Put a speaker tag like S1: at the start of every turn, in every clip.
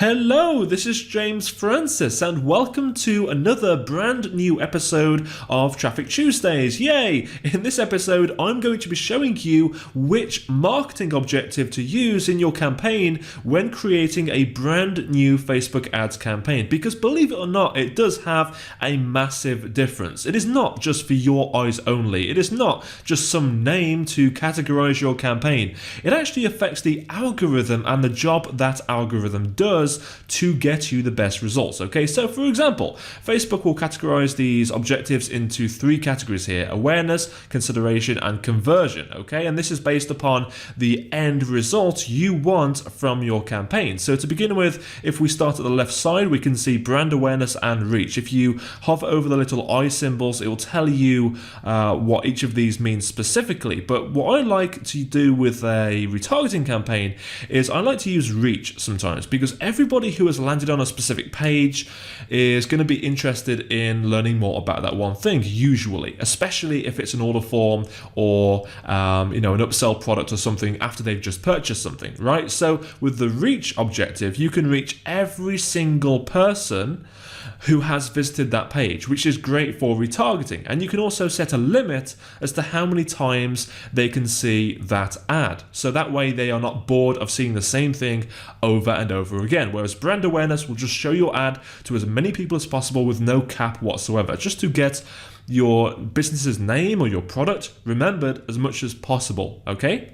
S1: Hello, this is James Francis, and welcome to another brand new episode of Traffic Tuesdays. Yay! In this episode, I'm going to be showing you which marketing objective to use in your campaign when creating a brand new Facebook ads campaign. Because believe it or not, it does have a massive difference. It is not just for your eyes only. It is not just some name to categorize your campaign. It actually affects the algorithm and the job that algorithm does to get you the best results. Okay, so for example, Facebook will categorize these objectives into three categories here: awareness, consideration, and conversion. Okay, and this is based upon the end result you want from your campaign. So to begin with, if we start at the left side, we can see brand awareness and reach. If you hover over the little eye symbols, it will tell you what each of these means specifically. But what I like to do with a retargeting campaign is I like to use reach sometimes, because everybody who has landed on a specific page is going to be interested in learning more about that one thing, usually, especially if it's an order form or an upsell product or something after they've just purchased something, right? So with the reach objective, you can reach every single person who has visited that page, which is great for retargeting. And you can also set a limit as to how many times they can see that ad. So that way they are not bored of seeing the same thing over and over again. Whereas brand awareness will just show your ad to as many people as possible with no cap whatsoever, just to get your business's name or your product remembered as much as possible, okay?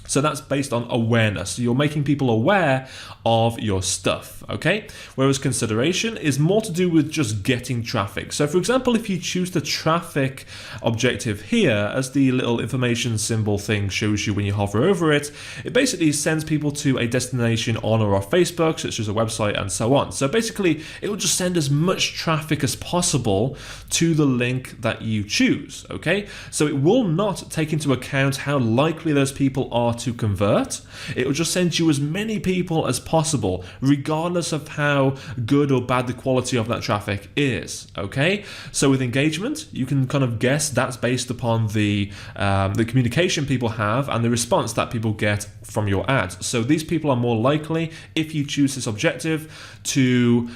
S1: So that's based on awareness. So you're making people aware of your stuff, okay? Whereas consideration is more to do with just getting traffic. So for example, if you choose the traffic objective here, as the little information symbol thing shows you when you hover over it, it basically sends people to a destination on or off Facebook, such as a website and so on. So basically, it will just send as much traffic as possible to the link that you choose, okay? So it will not take into account how likely those people are to convert. It will just send you as many people as possible, regardless of how good or bad the quality of that traffic is, okay? So with engagement, you can kind of guess that's based upon the communication people have and the response that people get from your ads. So these people are more likely, if you choose this objective, to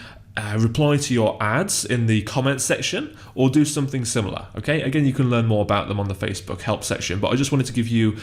S1: reply to your ads in the comment section or do something similar, okay? Again, you can learn more about them on the Facebook help section, but I just wanted to give you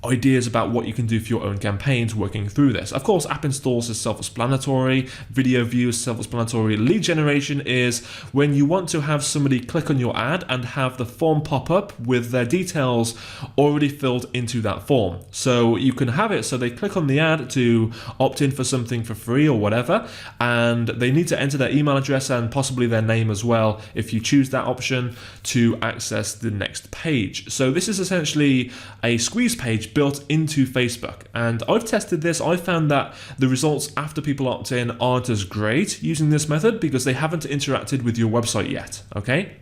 S1: ideas about what you can do for your own campaigns working through this. Of course, app installs is self-explanatory, video views self-explanatory. Lead generation is when you want to have somebody click on your ad and have the form pop up with their details already filled into that form. So you can have it so they click on the ad to opt in for something for free or whatever, and they need to enter their email address and possibly their name as well if you choose that option to access the next page. So this is essentially a squeeze page built into Facebook, and I've tested this. I found that the results after people opt in aren't as great using this method because they haven't interacted with your website yet, okay?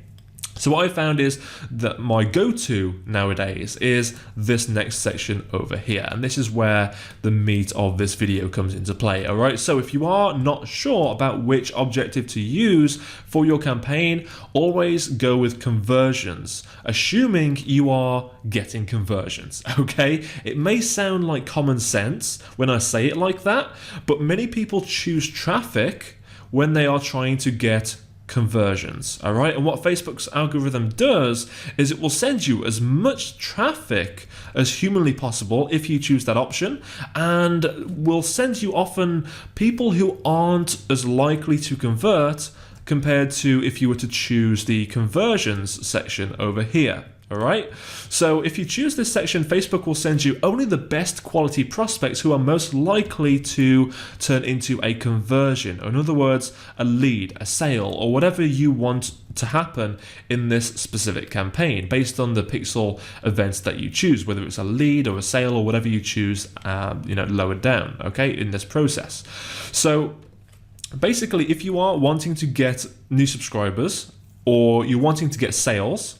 S1: So what I found is that my go-to nowadays is this next section over here. And this is where the meat of this video comes into play, all right? So if you are not sure about which objective to use for your campaign, always go with conversions, assuming you are getting conversions, okay? It may sound like common sense when I say it like that, but many people choose traffic when they are trying to get conversions, all right? And what Facebook's algorithm does is it will send you as much traffic as humanly possible if you choose that option, and will send you often people who aren't as likely to convert compared to if you were to choose the conversions section over here. All right, so if you choose this section, Facebook will send you only the best quality prospects who are most likely to turn into a conversion. In other words, a lead, a sale, or whatever you want to happen in this specific campaign based on the pixel events that you choose, whether it's a lead or a sale or whatever you choose, lower down, okay, in this process. So basically, if you are wanting to get new subscribers or you're wanting to get sales,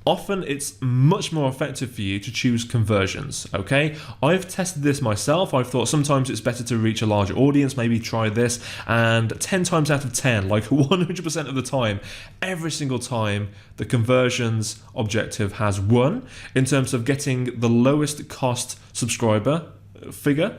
S1: often it's much more effective for you to choose conversions, okay? I've tested this myself. I've thought sometimes it's better to reach a larger audience, maybe try this, and 10 times out of 10, like 100% of the time, every single time, the conversions objective has won in terms of getting the lowest cost subscriber figure,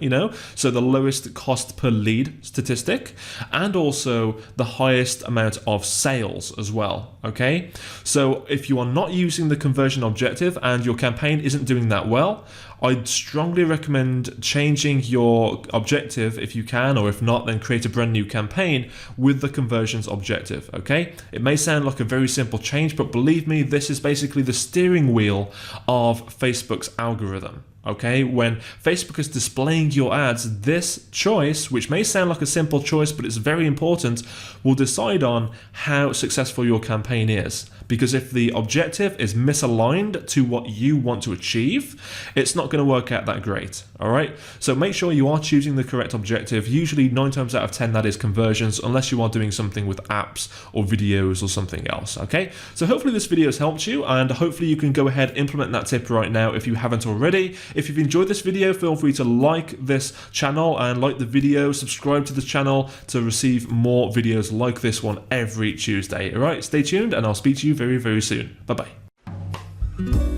S1: so the lowest cost per lead statistic, and also the highest amount of sales as well, okay? So if you are not using the conversion objective and your campaign isn't doing that well, I'd strongly recommend changing your objective if you can, or if not, then create a brand new campaign with the conversions objective, okay? It may sound like a very simple change, but believe me, this is basically the steering wheel of Facebook's algorithm. Okay, when Facebook is displaying your ads, this choice, which may sound like a simple choice, but it's very important, will decide on how successful your campaign is. Because if the objective is misaligned to what you want to achieve, it's not going to work out that great. All right, so make sure you are choosing the correct objective. Usually 9 times out of 10 that is conversions, unless you are doing something with apps or videos or something else. Okay, so hopefully this video has helped you, and hopefully you can go ahead and implement that tip right now if you haven't already. If you've enjoyed this video, feel free to like this channel and like the video, subscribe to the channel to receive more videos like this one every Tuesday. All right, stay tuned and I'll speak to you very, very soon. Bye-bye.